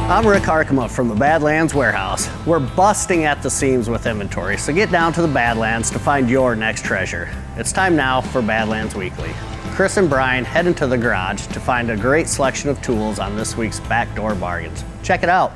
I'm Rick Arkema from the Badlands Warehouse. We're busting at the seams with inventory, so get down to the Badlands to find your next treasure. It's time now for Badlands Weekly. Chris and Brian head into the garage to find a great selection of tools on this week's Backdoor Bargains. Check it out.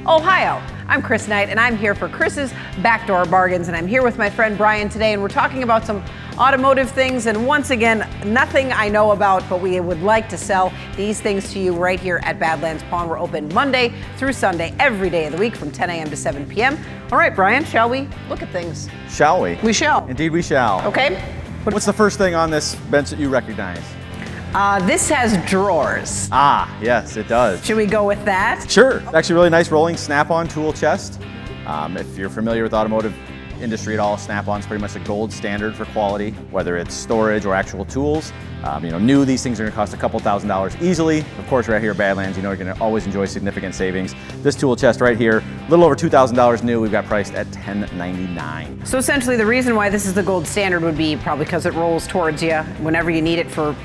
Ohio. I'm Chris Knight, and I'm here for Chris's Backdoor Bargains, and I'm here with my friend Brian today, and we're talking about some automotive things, and once again, nothing I know about, but we would like to sell these things to you right here at Badlands Pawn. We're open Monday through Sunday, every day of the week from 10 a.m. to 7 p.m. All right, Brian, shall we look at things? Shall we? We shall. Indeed we shall. Okay. What's the first thing on this bench that you recognize? This has drawers. Ah, yes, it does. Should we go with that? Sure. It's actually a really nice rolling Snap-on tool chest. If you're familiar with automotive industry at all, Snap-on's pretty much the gold standard for quality, whether it's storage or actual tools. New, these things are gonna cost a couple $1,000s easily. Of course, right here at Badlands, you're gonna always enjoy significant savings. This tool chest right here, a little over $2,000 new, we've got priced at $10.99. So essentially the reason why this is the gold standard would be probably because it rolls towards you whenever you need it for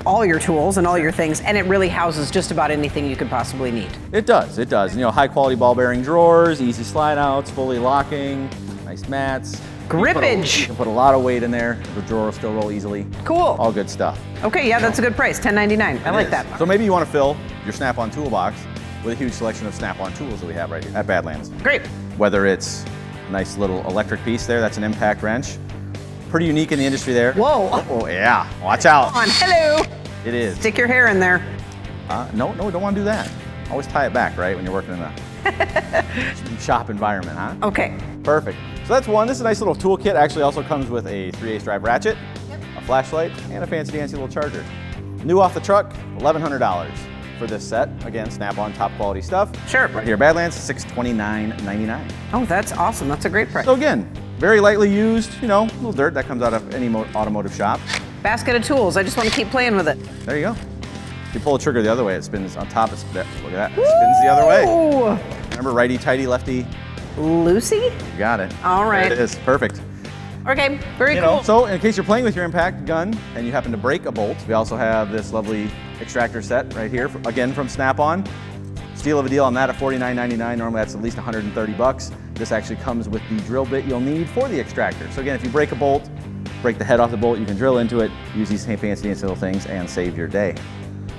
all your tools and all your things, and it really houses just about anything you could possibly need. It does, it does. High quality ball bearing drawers, easy slide outs, fully locking, nice mats. Grippage. You can put a lot of weight in there. The drawer will still roll easily. Cool. All good stuff. Okay, yeah, that's a good price, $10.99. I like that. So maybe you want to fill your Snap-on toolbox with a huge selection of Snap-on tools that we have right here at Badlands. Great. Whether it's a nice little electric piece there, that's an impact wrench. Pretty unique in the industry there. Whoa. Oh yeah, watch out. Come on, hello. It is. Stick your hair in there. No, don't want to do that. Always tie it back, right, when you're working in a shop environment, huh? Okay. Perfect. So that's one. This is a nice little toolkit. Actually also comes with a 3/8 drive ratchet, a flashlight, and a fancy dancy little charger. New off the truck, $1,100 for this set. Again, Snap-on top quality stuff. Sure. Right here at Badlands, $629.99. Oh, that's awesome. That's a great price. So again, very lightly used, a little dirt that comes out of any automotive shop. Basket of tools. I just want to keep playing with it. There you go. If you pull the trigger the other way, it spins on top. Look at that. It spins the other way. Remember righty, tighty, lefty? Lucy? You got it. All right. There it is. Perfect. Okay, very cool. So in case you're playing with your impact gun and you happen to break a bolt, we also have this lovely extractor set right here, again from Snap-on. Steal of a deal on that at $49.99. Normally that's at least $130. This actually comes with the drill bit you'll need for the extractor. So again, if you break a bolt, break the head off the bolt, you can drill into it, use these fancy little things, and save your day.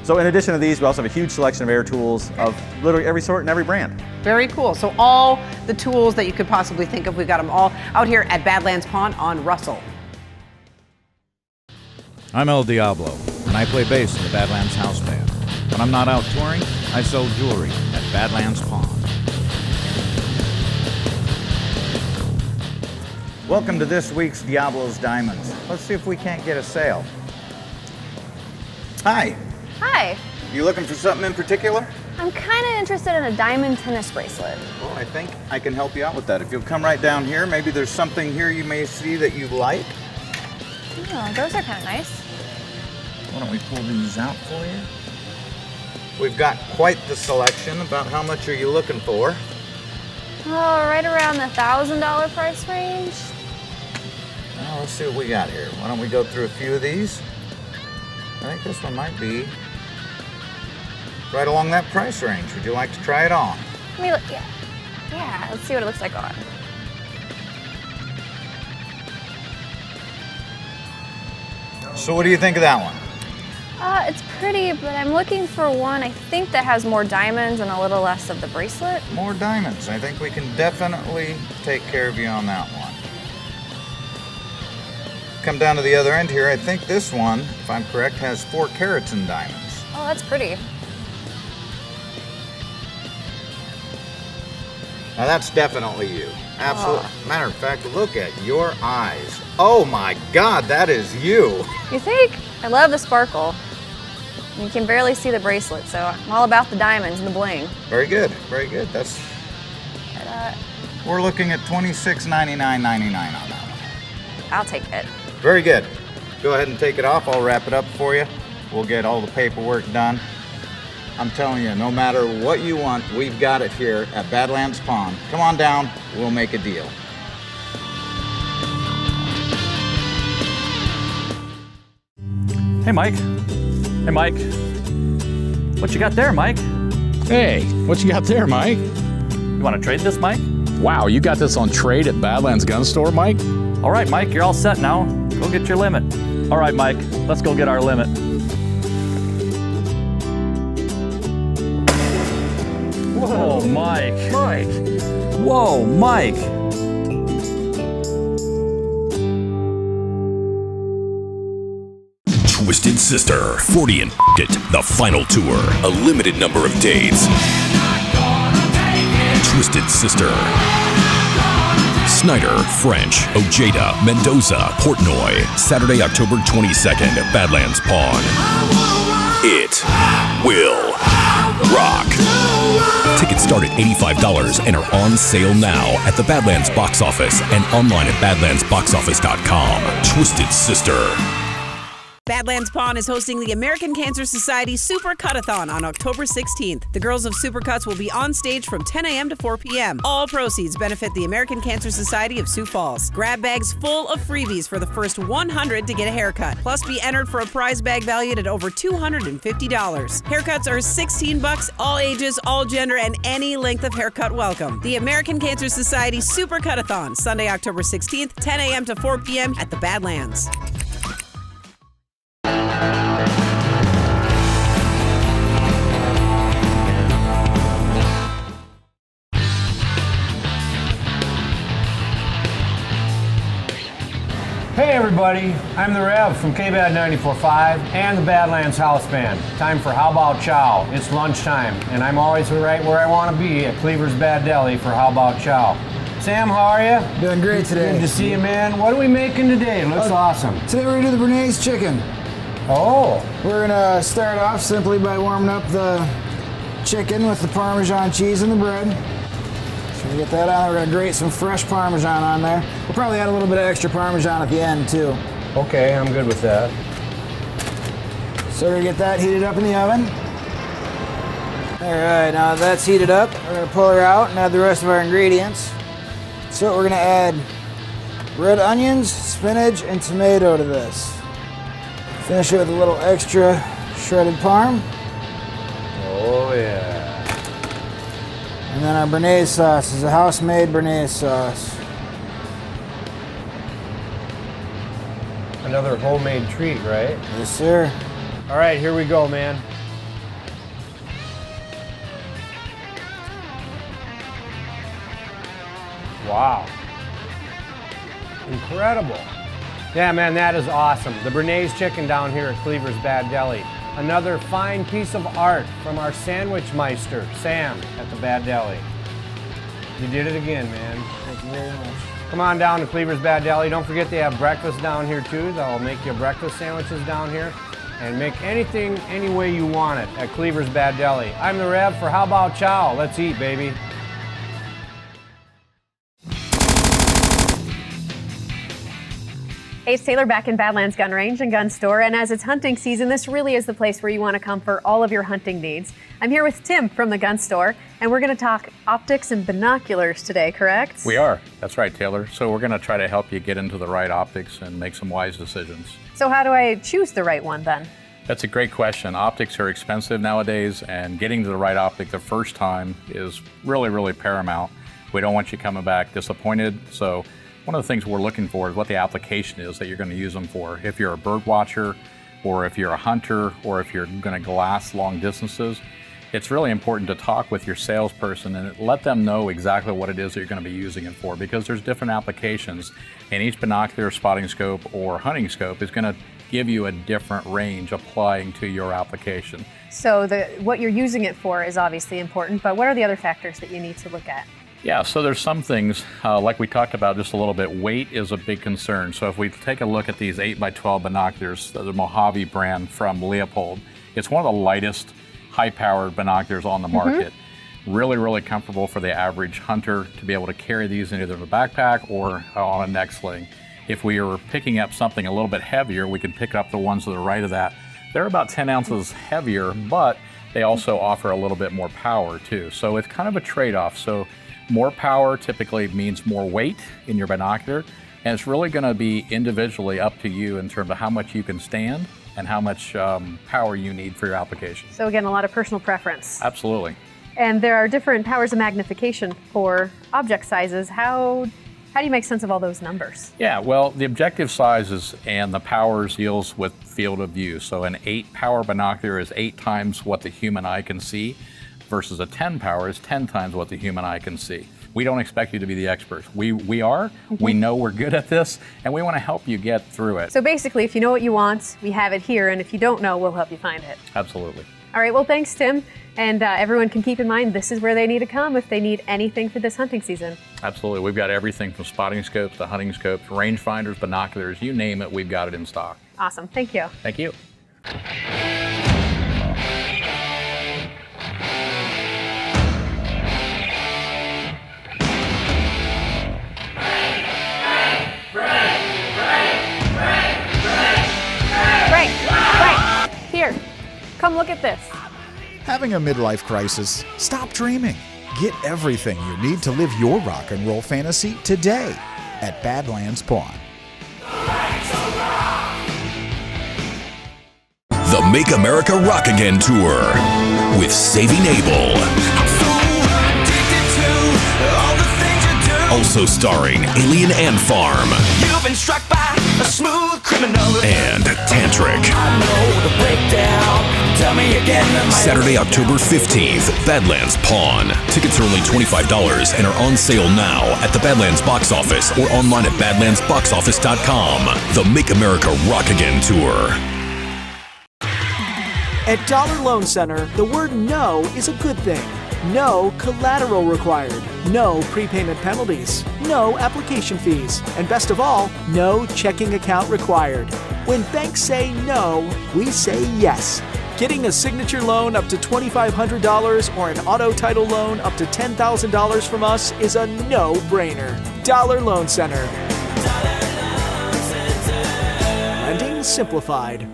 So in addition to these, we also have a huge selection of air tools of literally every sort and every brand. Very cool. So all the tools that you could possibly think of, we've got them all out here at Badlands Pawn on Russell. I'm El Diablo, and I play bass in the Badlands House Band. When I'm not out touring, I sell jewelry at Badlands Pawn. Welcome to this week's Diablo's Diamonds. Let's see if we can't get a sale. Hi. Hi. You looking for something in particular? I'm kind of interested in a diamond tennis bracelet. Well, I think I can help you out with that. If you'll come right down here, maybe there's something here you may see that you like. Oh, those are kind of nice. Why don't we pull these out for you? We've got quite the selection. About how much are you looking for? Oh, right around the $1,000 price range. Well, let's see what we got here. Why don't we go through a few of these? I think this one might be right along that price range. Would you like to try it on? Let me look, yeah. Yeah, let's see what it looks like on. So what do you think of that one? It's pretty, but I'm looking for one, I think, that has more diamonds and a little less of the bracelet. More diamonds. I think we can definitely take care of you on that one. Come down to the other end here. I think this one, if I'm correct, has 4 carats in diamonds. Oh, that's pretty. Now that's definitely you. Absolutely. Matter of fact, look at your eyes. Oh my God, that is you. You think? I love the sparkle. You can barely see the bracelet, so I'm all about the diamonds and the bling. Very good, very good. That's. We're looking at $26.99.99 on that one. I'll take it. Very good. Go ahead and take it off. I'll wrap it up for you. We'll get all the paperwork done. I'm telling you, no matter what you want, we've got it here at Badlands Pawn. Come on down, we'll make a deal. Hey, Mike. Hey, Mike. What you got there, Mike? Hey, what you got there, Mike? You want to trade this, Mike? Wow, you got this on trade at Badlands Gun Store, Mike? All right, Mike, you're all set now. Go get your limit. All right, Mike, let's go get our limit. Whoa, Mike. Mike. Whoa, Mike. Twisted Sister, 40 and it, the final tour, a limited number of dates. Twisted Sister. Snyder, French, Ojeda, Mendoza, Portnoy, Saturday, October 22nd at Badlands Pawn. It will rock. Tickets start at $85 and are on sale now at the Badlands box office and online at badlandsboxoffice.com. Twisted Sister. Badlands Pawn is hosting the American Cancer Society Super Cut-a-thon on October 16th. The girls of Supercuts will be on stage from 10 a.m. to 4 p.m. All proceeds benefit the American Cancer Society of Sioux Falls. Grab bags full of freebies for the first 100 to get a haircut. Plus, be entered for a prize bag valued at over $250. Haircuts are $16, all ages, all gender, and any length of haircut welcome. The American Cancer Society Super Cut-a-thon, Sunday, October 16th, 10 a.m. to 4 p.m. at the Badlands. Hey everybody, I'm the Rev from KBAD 94.5 and the Badlands House Band. Time for How About Chow. It's lunchtime, and I'm always right where I want to be at Cleaver's Bad Deli for How About Chow. Sam, how are you? Doing great today. Good to see you, man. What are we making today? It looks awesome. Today we're gonna do the Bernays chicken. Oh. We're gonna start off simply by warming up the chicken with the Parmesan cheese and the bread. So we get that on. We're gonna grate some fresh Parmesan on there. We'll probably add a little bit of extra Parmesan at the end too. Okay, I'm good with that. So we're gonna get that heated up in the oven. All right, now that's heated up. We're gonna pull her out and add the rest of our ingredients. So we're gonna add red onions, spinach, and tomato to this. Finish it with a little extra shredded parm. Oh yeah. And then our Bernays sauce is a house-made Bernays sauce. Another homemade treat, right? Yes, sir. All right, here we go, man. Wow. Incredible. Yeah, man, that is awesome. The Bernays chicken down here at Cleaver's Bad Deli. Another fine piece of art from our sandwich meister, Sam, at the Bad Deli. You did it again, man. Thank you very much. Come on down to Cleaver's Bad Deli. Don't forget they have breakfast down here too. They'll make you breakfast sandwiches down here. And make anything any way you want it at Cleaver's Bad Deli. I'm the Rev for How About Chow. Let's eat, baby. Hey, it's Taylor back in Badlands Gun Range and Gun Store, and as it's hunting season, this really is the place where you want to come for all of your hunting needs. I'm here with Tim from the Gun Store, and we're going to talk optics and binoculars today, correct? We are. That's right, Taylor. So we're going to try to help you get into the right optics and make some wise decisions. So how do I choose the right one then? That's a great question. Optics are expensive nowadays, and getting to the right optic the first time is really, really paramount. We don't want you coming back disappointed, so one of the things we're looking for is what the application is that you're going to use them for. If you're a bird watcher, or if you're a hunter, or if you're going to glass long distances, it's really important to talk with your salesperson and let them know exactly what it is that you're going to be using it for, because there's different applications, and each binocular, spotting scope, or hunting scope is going to give you a different range applying to your application. So what you're using it for is obviously important, but what are the other factors that you need to look at? Yeah, so there's some things, like we talked about just a little bit, weight is a big concern. So if we take a look at these 8x12 binoculars, the Mojave brand from Leopold, it's one of the lightest, high-powered binoculars on the market. Really, really comfortable for the average hunter to be able to carry these in either a backpack or on a neck sling. If we were picking up something a little bit heavier, we could pick up the ones to the right of that. They're about 10 ounces heavier, but they also offer a little bit more power too. So it's kind of a trade-off. So more power typically means more weight in your binocular, and it's really going to be individually up to you in terms of how much you can stand and how much power you need for your application. So again, a lot of personal preference. Absolutely. And there are different powers of magnification for object sizes. How do you make sense of all those numbers? Yeah, well, the objective sizes and the powers deals with field of view. So an 8 power binocular is 8 times what the human eye can see, versus a 10 power is 10 times what the human eye can see. We don't expect you to be the experts. We are, we know we're good at this, and we want to help you get through it. So basically, if you know what you want, we have it here, and if you don't know, we'll help you find it. Absolutely. All right, well, thanks, Tim. And everyone can keep in mind, this is where they need to come if they need anything for this hunting season. Absolutely. We've got everything from spotting scopes to hunting scopes, rangefinders, binoculars, you name it, we've got it in stock. Awesome. Thank you. Thank you. Right. Here, come look at this. Having a midlife crisis? Stop dreaming. Get everything you need to live your rock and roll fantasy today at Badlands Pawn. The Make America Rock Again Tour with Saving Abel. Also starring Alien Ant Farm. You've been struck by a smooth criminal. And Tantric. I know the breakdown. Tell me again. Saturday, October 15th, Badlands Pawn. Tickets are only $25 and are on sale now at the Badlands box office or online at badlandsboxoffice.com. The Make America Rock Again Tour. At Dollar Loan Center, the word no is a good thing. No collateral required, no prepayment penalties, no application fees, and best of all, no checking account required. When banks say no, we say yes. Getting a signature loan up to $2,500 or an auto title loan up to $10,000 from us is a no-brainer. Dollar Loan Center. Lending simplified.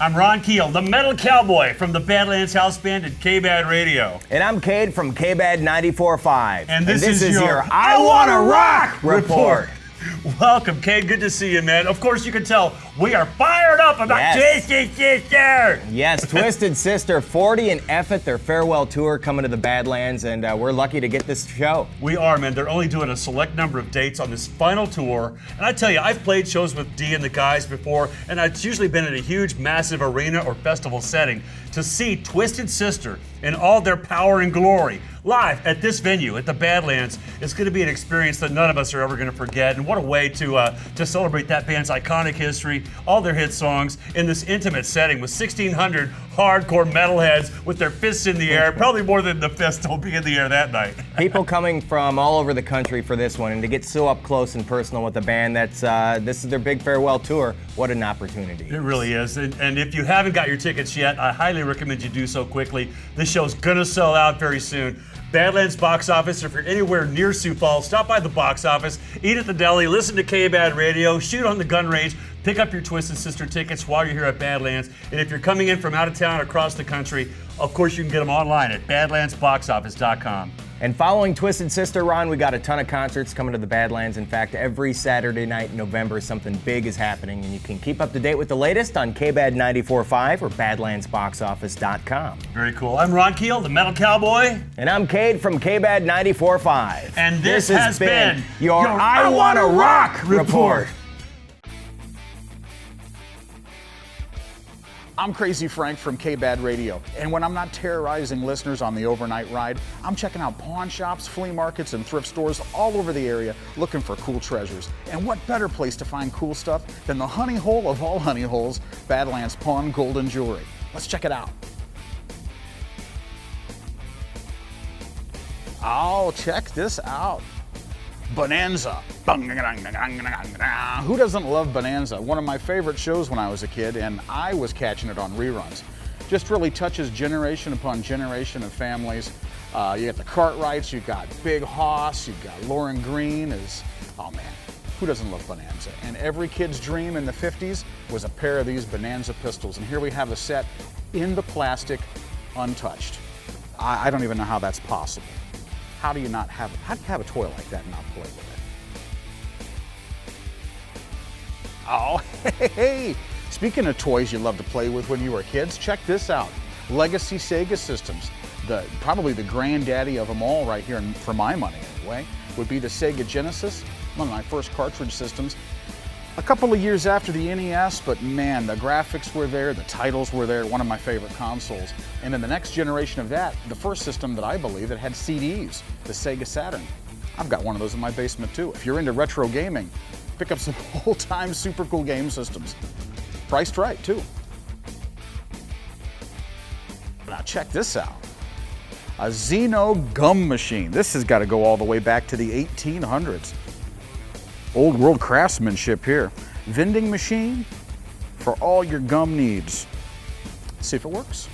I'm Ron Keel, the Metal Cowboy from the Badlands House Band and K-Bad Radio. And I'm Cade from K-Bad 94.5. And this is your I Wanna Rock report. Welcome, Cade. Good to see you, man. Of course, you can tell we are fired up about Twisted Sister. Yes, Twisted Sister, 40 and F their farewell tour coming to the Badlands, and we're lucky to get this show. We are, man. They're only doing a select number of dates on this final tour. And I tell you, I've played shows with Dee and the guys before, and it's usually been in a huge, massive arena or festival setting. To see Twisted Sister in all their power and glory live at this venue at the Badlands, it's going to be an experience that none of us are ever going to forget. And what a way to celebrate that band's iconic history, all their hit songs in this intimate setting with 1,600 hardcore metalheads with their fists in the air. Probably more than the fist will be in the air that night. People coming from all over the country for this one, and to get so up close and personal with the band, this is their big farewell tour. What an opportunity. It really is. And if you haven't got your tickets yet, I highly recommend you do so quickly. This show's gonna sell out very soon. Badlands box office, if you're anywhere near Sioux Falls, stop by the box office, eat at the deli, listen to K-Bad Radio, shoot on the gun range, pick up your Twisted Sister tickets while you're here at Badlands. And if you're coming in from out of town across the country, of course you can get them online at badlandsboxoffice.com. And following Twisted Sister, Ron, we got a ton of concerts coming to the Badlands. In fact, every Saturday night in November, something big is happening, and you can keep up to date with the latest on KBAD 94.5 or badlandsboxoffice.com. Very cool. I'm Ron Keel, the Metal Cowboy. And I'm Cade from KBAD 94.5. And this has been your I Wanna Rock report. I'm Crazy Frank from K-Bad Radio, and when I'm not terrorizing listeners on the overnight ride, I'm checking out pawn shops, flea markets, and thrift stores all over the area looking for cool treasures. And what better place to find cool stuff than the honey hole of all honey holes, Badlands Pawn Gold and Jewelry. Let's check it out. Oh, check this out. Bonanza. Who doesn't love Bonanza? One of my favorite shows when I was a kid, and I was catching it on reruns. Just really touches generation upon generation of families. You got the Cartwrights, you got Big Hoss, you got Lauren Green. Oh man, who doesn't love Bonanza? And every kid's dream in the 50s was a pair of these Bonanza pistols. And here we have a set in the plastic, untouched. I don't even know how that's possible. how do you have a toy like that and not play with it? Oh, hey! Speaking of toys you loved to play with when you were kids, check this out. Legacy Sega systems. Probably the granddaddy of them all right here, for my money anyway, would be the Sega Genesis, one of my first cartridge systems. A couple of years after the NES, but man, the graphics were there, the titles were there, one of my favorite consoles. And then the next generation of that, the first system that I believe that had CDs, the Sega Saturn. I've got one of those in my basement too. If you're into retro gaming, pick up some old-time super cool game systems. Priced right too. Now check this out. A Xeno gum machine. This has got to go all the way back to the 1800s. Old world craftsmanship here. Vending machine for all your gum needs. Let's see if it works.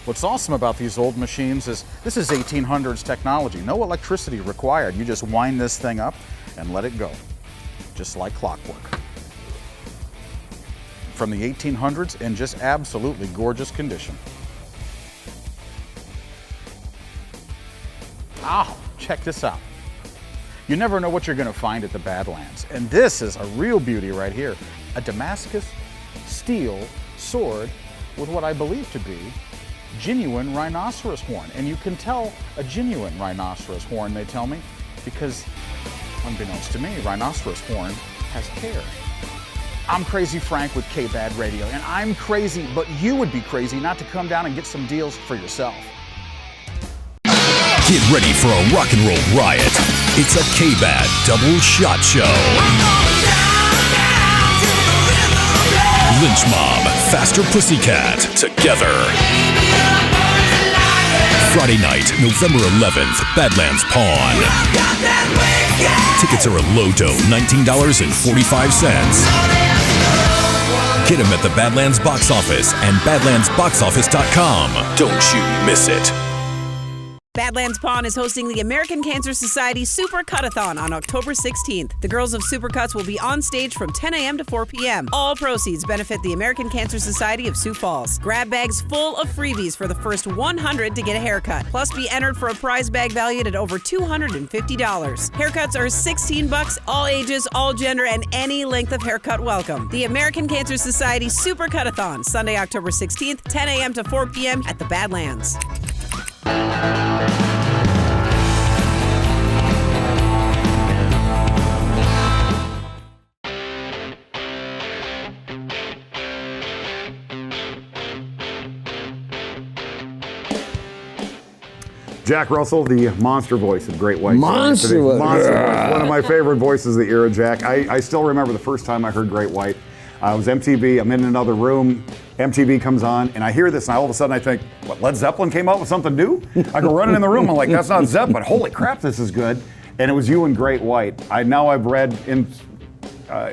What's awesome about these old machines is this is 1800s technology. No electricity required. You just wind this thing up and let it go, just like clockwork. From the 1800s in just absolutely gorgeous condition. Oh, check this out. You never know what you're going to find at the Badlands. And this is a real beauty right here. A Damascus steel sword with what I believe to be genuine rhinoceros horn. And you can tell a genuine rhinoceros horn, they tell me, because unbeknownst to me, rhinoceros horn has hair. I'm Crazy Frank with K-Bad Radio, and I'm crazy, but you would be crazy not to come down and get some deals for yourself. Get ready for a rock and roll riot. It's a K-Bad double shot show. Lynch Mob, Faster Pussycat, together. Friday night, November 11th, Badlands Pawn. Tickets are a low dough, $19.45. Get them at the Badlands box office and badlandsboxoffice.com. Don't you miss it. Badlands Pawn is hosting the American Cancer Society Super Cut-a-thon on October 16th. The girls of Supercuts will be on stage from 10 a.m. to 4 p.m. All proceeds benefit the American Cancer Society of Sioux Falls. Grab bags full of freebies for the first 100 to get a haircut. Plus, be entered for a prize bag valued at over $250. Haircuts are $16, all ages, all gender, and any length of haircut welcome. The American Cancer Society Super Cut-a-thon, Sunday, October 16th, 10 a.m. to 4 p.m. at the Badlands. Jack Russell, the monster voice of Great White. Monster voice. One of my favorite voices of the era, Jack. I still remember the first time I heard Great White. It was MTV. I'm in another room. MTV comes on, and I hear this, and all of a sudden I think, what, Led Zeppelin came out with something new? I go running in the room. I'm like, that's not Zepp, but holy crap, this is good. And it was you and Great White. I've read in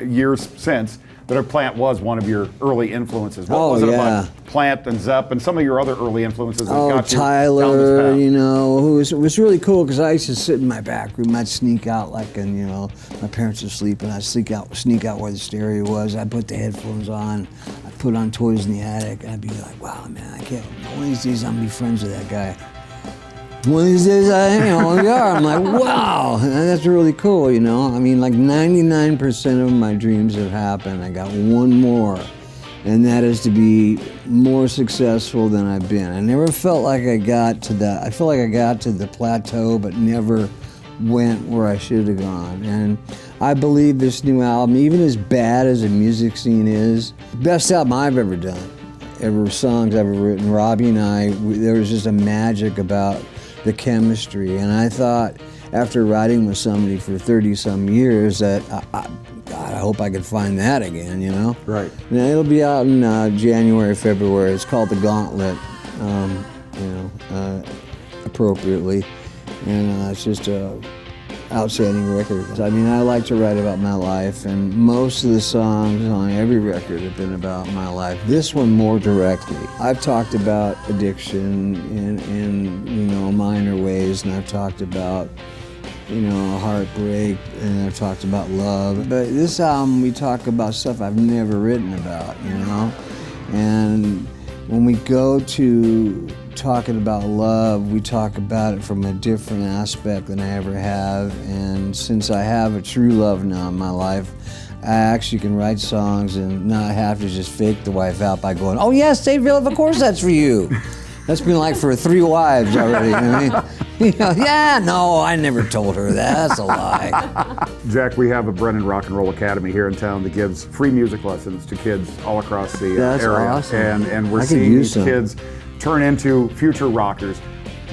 years since that Plant was one of your early influences. What was it about Plant and Zepp and some of your other early influences that got you Tyler, down this path? you know, it was really cool because I used to sit in my back room. I'd sneak out my parents were sleeping. I'd sneak out where the stereo was. I'd put the headphones on. I'd put on Toys in the Attic. And I'd be like, wow, man, I can't, one of these days I'm gonna be friends with that guy. One of these days I'm like, wow, that's really cool, you know? I mean, like 99% of my dreams have happened. I got one more, and that is to be more successful than I've been. I never felt like I got to that. I felt like I got to the plateau, but never went where I should have gone. And I believe this new album, even as bad as the music scene is, best album I've ever done. Songs I've ever written. Robbie and I, there was just a magic about the chemistry, and I thought after writing with somebody for 30-some years that God, I hope I could find that again, you know? Right. And it'll be out in January, February. It's called The Gauntlet, appropriately, and it's just a outstanding record. I mean, I like to write about my life, and most of the songs on every record have been about my life. This one more directly. I've talked about addiction in minor ways, and I've talked about heartbreak, and I've talked about love. But this album, we talk about stuff I've never written about, and when we go to talking about love, we talk about it from a different aspect than I ever have. And since I have a true love now in my life, I actually can write songs and not have to just fake the wife out by going, oh yes, Dave Villa, of course that's for you. That's been like for 3 wives already. You know what I mean? Yeah, no, I never told her that. That's a lie. Jack, we have a Brennan Rock and Roll Academy here in town that gives free music lessons to kids all across the That's area. awesome. And we're I could seeing use these some. kids turn into future rockers.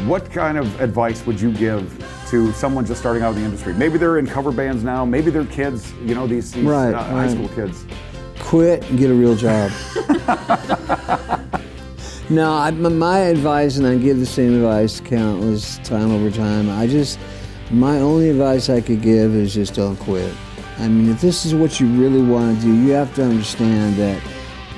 What kind of advice would you give to someone just starting out in the industry? Maybe they're in cover bands now, maybe they're kids, you know, these high school kids. Quit and get a real job. No, my advice, and I give the same advice countless time over time, my only advice I could give is just don't quit. I mean, if this is what you really want to do, you have to understand that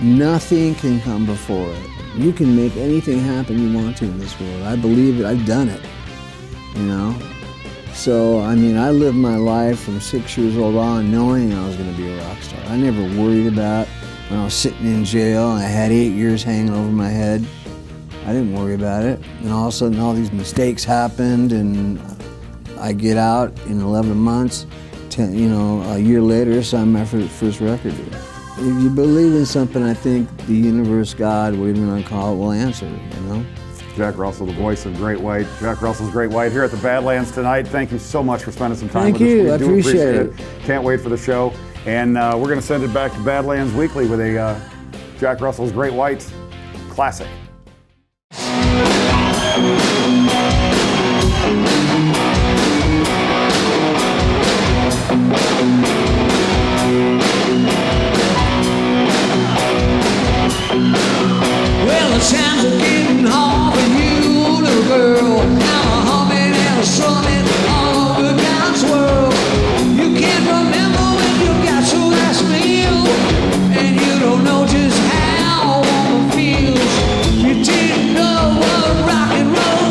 nothing can come before it. You can make anything happen you want to in this world. I believe it, I've done it, you know? So, I mean, I lived my life from 6 years old on knowing I was going to be a rock star. I never worried about when I was sitting in jail and I had 8 years hanging over my head. I didn't worry about it. And all of a sudden, all these mistakes happened, and I get out in 11 months. A year later, signed my first record deal. If you believe in something, I think the universe, God, whatever you want to call it, will answer, you know? Jack Russell, the voice of Great White. Jack Russell's Great White here at the Badlands tonight. Thank you so much for spending some time with us. Thank you, I do appreciate it. Can't wait for the show. And we're going to send it back to Badlands Weekly with a Jack Russell's Great White classic. Well, the times are getting hard for you, little girl. Now a humming and a strumming all over God's world. You can't remember when you got your last meal, and you don't know just how a woman feels. You didn't know what rock and roll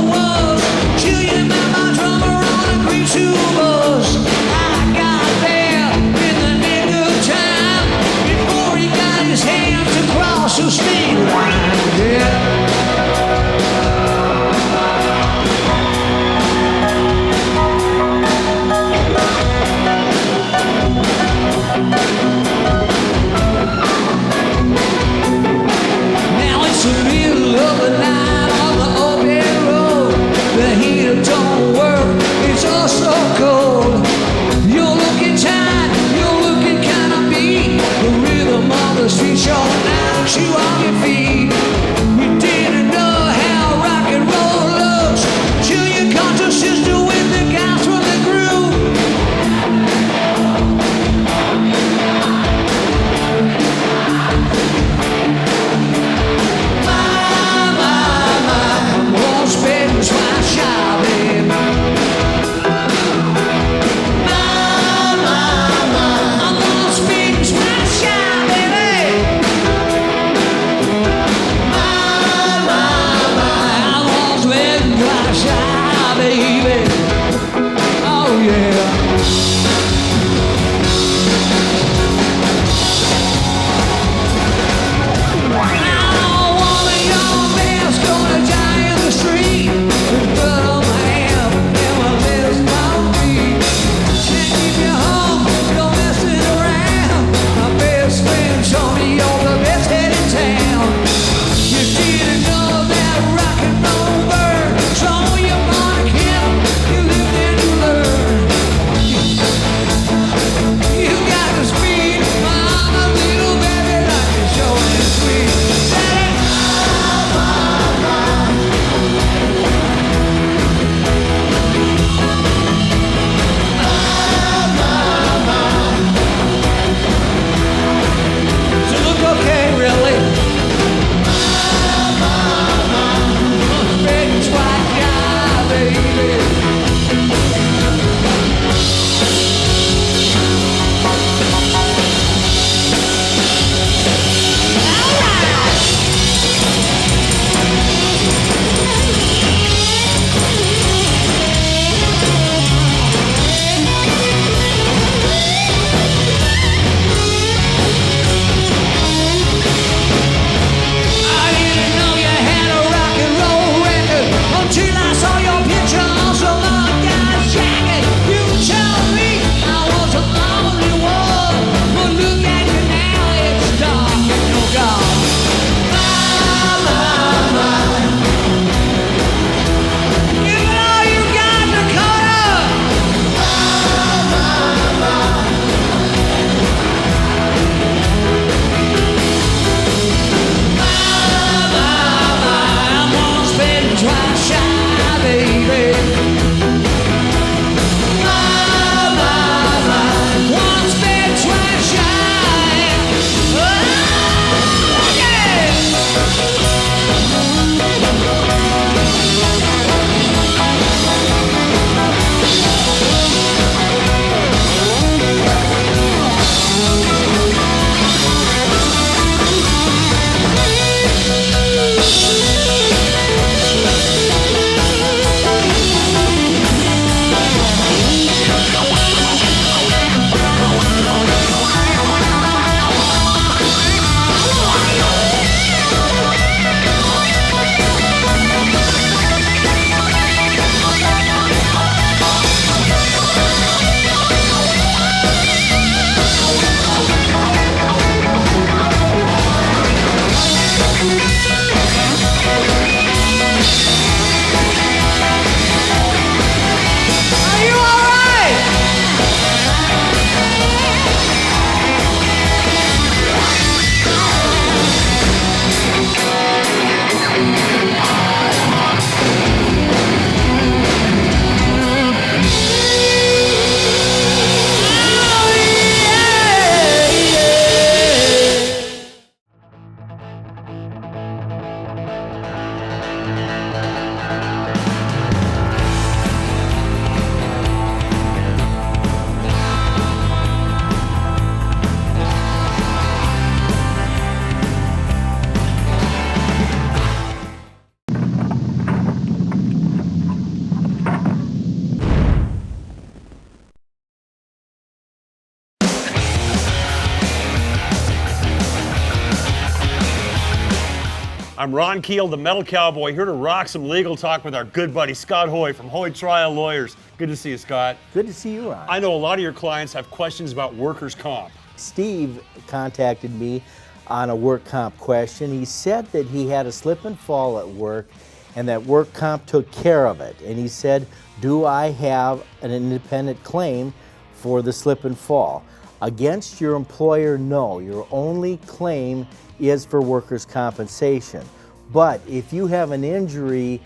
I'm Ron Keel, the Metal Cowboy, here to rock some legal talk with our good buddy Scott Hoy from Hoy Trial Lawyers. Good to see you, Scott. Good to see you, Ron. I know a lot of your clients have questions about workers' comp. Steve contacted me on a work comp question. He said that he had a slip and fall at work and that work comp took care of it. And he said, do I have an independent claim for the slip and fall? Against your employer, no. Your only claim is for workers' compensation. But if you have an injury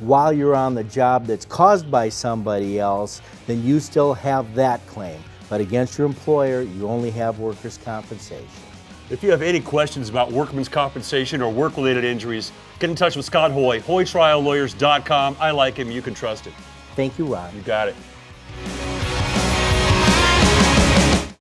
while you're on the job that's caused by somebody else, then you still have that claim. But against your employer, you only have workers' compensation. If you have any questions about workman's compensation or work-related injuries, get in touch with Scott Hoy, HoyTrialLawyers.com. I like him. You can trust him. Thank you, Ron. You got it.